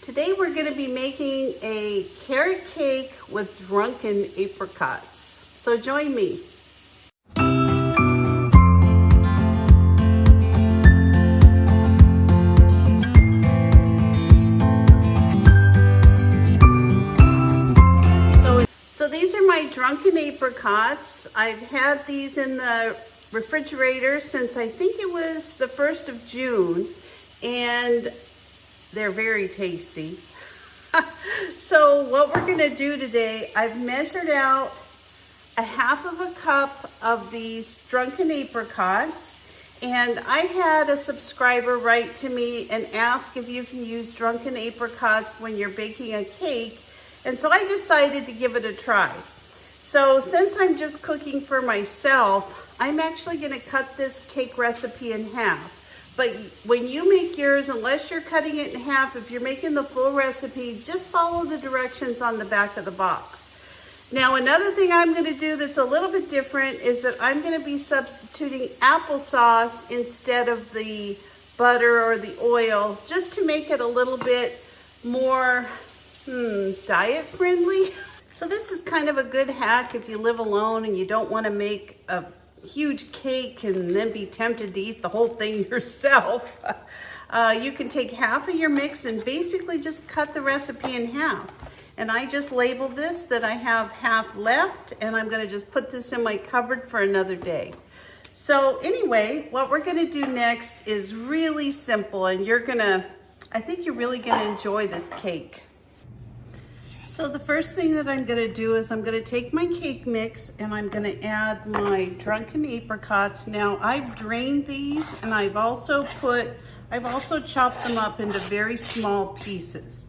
Today we're going to be making a carrot cake with drunken apricots. So join me. So these are my drunken apricots. I've had these in the refrigerator since I think it was the 1st of June, and they're very tasty. So what we're gonna do today, I've measured out a half of a cup of these drunken apricots, and I had a subscriber write to me and ask if you can use drunken apricots when you're baking a cake, and so I decided to give it a try. So since I'm just cooking for myself, I'm actually gonna cut this cake recipe in half. But when you make yours, unless you're cutting it in half, if you're making the full recipe, just follow the directions on the back of the box. Now, another thing I'm gonna do that's a little bit different is that I'm gonna be substituting applesauce instead of the butter or the oil, just to make it a little bit more diet friendly. So this is kind of a good hack if you live alone and you don't wanna make a huge cake and then be tempted to eat the whole thing yourself. You can take half of your mix and basically just cut the recipe in half. And I just labeled this that I have half left, and I'm gonna just put this in my cupboard for another day. So anyway, what we're gonna do next is really simple, and I think you're really gonna enjoy this cake. So the first thing that I'm gonna do is I'm gonna take my cake mix and I'm gonna add my drunken apricots. Now I've drained these, and I've also chopped them up into very small pieces.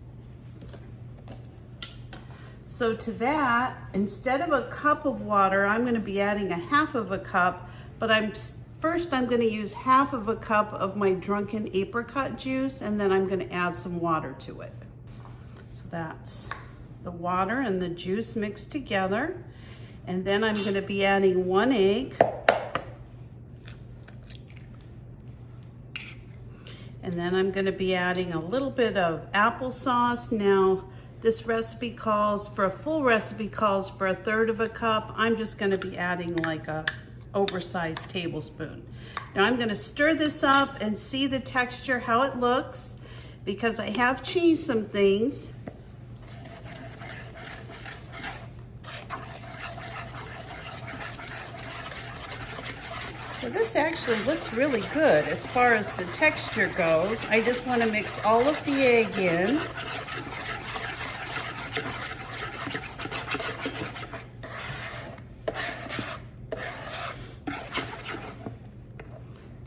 So to that, instead of a cup of water, I'm gonna be adding a half of a cup, but first I'm gonna use half of a cup of my drunken apricot juice, and then I'm gonna add some water to it. So that's the water and the juice mixed together. And then I'm gonna be adding 1 egg. And then I'm gonna be adding a little bit of applesauce. Now, this recipe calls for, a full recipe calls for 1/3 of a cup. I'm just gonna be adding like a oversized tablespoon. Now I'm gonna stir this up and see the texture, how it looks, because I have changed some things. So this actually looks really good as far as the texture goes. I just want to mix all of the egg in.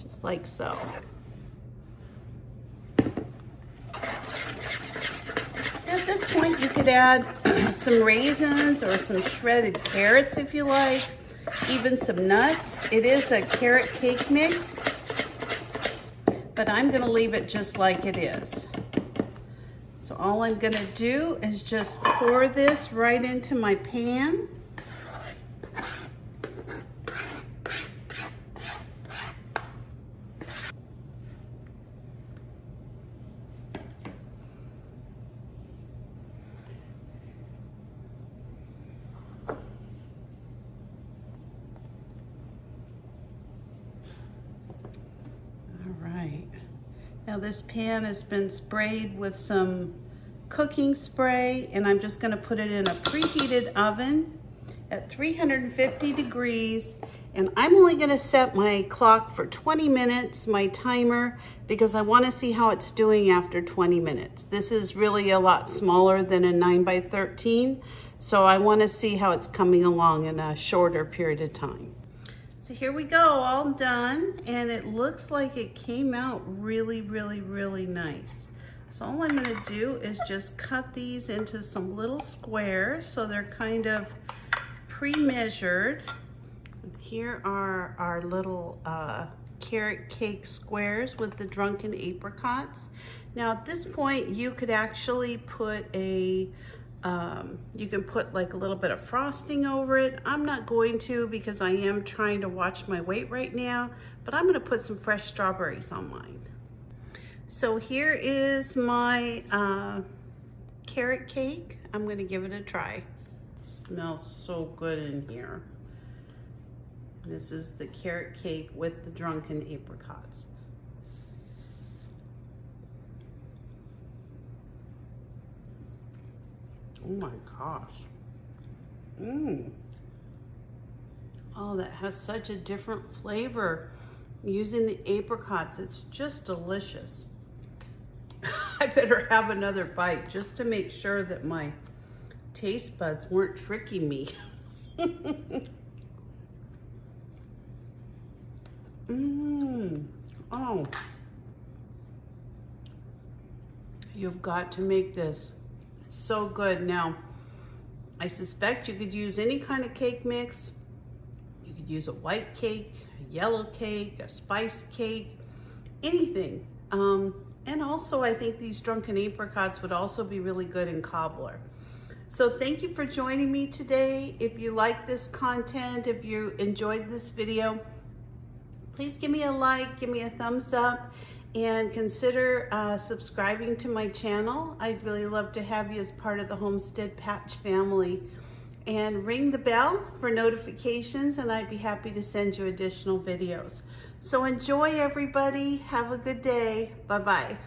Just like so. At this point, you could add some raisins or some shredded carrots if you like. Even some nuts. It is a carrot cake mix, but I'm gonna leave it just like it is. So all I'm gonna do is just pour this right into my pan. Now this pan has been sprayed with some cooking spray, and I'm just gonna put it in a preheated oven at 350 degrees. And I'm only gonna set my clock for 20 minutes, my timer, because I wanna see how it's doing after 20 minutes. This is really a lot smaller than a 9x13, so I wanna see how it's coming along in a shorter period of time. So here we go, all done, and it looks like it came out really, really, really nice. So all I'm gonna do is just cut these into some little squares so they're kind of pre-measured. Here are our little carrot cake squares with the drunken apricots. Now at this point, you could actually put you can put like a little bit of frosting over it. I'm not going to, because I am trying to watch my weight right now, but I'm gonna put some fresh strawberries on mine. So here is my carrot cake. I'm gonna give it a try. Smells so good in here. This is the carrot cake with the drunken apricots. Oh my gosh. Oh, that has such a different flavor. Using the apricots, it's just delicious. I better have another bite just to make sure that my taste buds weren't tricking me. Oh, you've got to make this. It's so good. Now, I suspect you could use any kind of cake mix. You could use a white cake, a yellow cake, a spice cake, anything. And also I think these drunken apricots would also be really good in cobbler. So thank you for joining me today. If you like this content, if you enjoyed this video, please give me a like, give me a thumbs up, and consider subscribing to my channel. I'd really love to have you as part of the Homestead Patch family. And ring the bell for notifications, and I'd be happy to send you additional videos. So enjoy, everybody. Have a good day. Bye-bye.